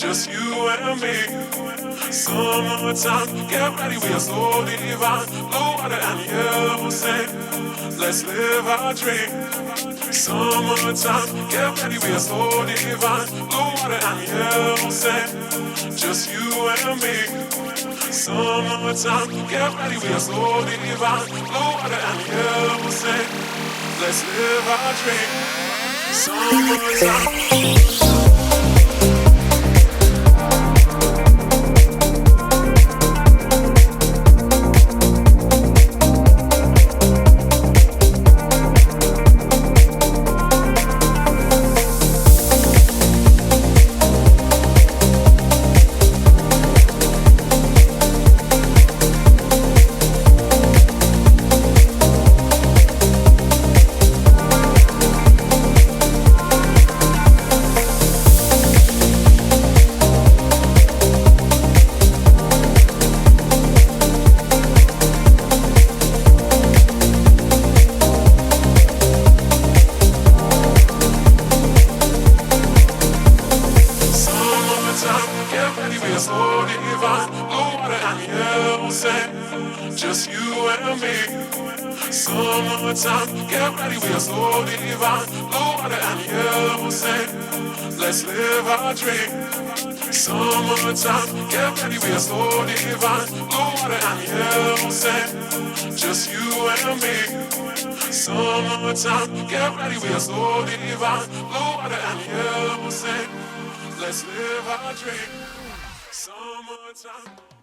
just you and me. Summertime, get ready, we are so divine. Blue water and yellow sand, let's live our dream. Summertime, get ready, we are so divine. Blue water and yellow sand, just you and me. Summertime, get ready, we are so divine. Blue water and yellow sand, let's live our dream. Summertime. Just you and me. Summertime, get ready, we are so divine. Blue water and yellow sand, let's live our dream. Summertime, get ready, we are so divine. Blue water and yellow sand, just you and me. Summertime, get ready, we are so divine. Blue water and yellow sand, let's live our dream. Summertime.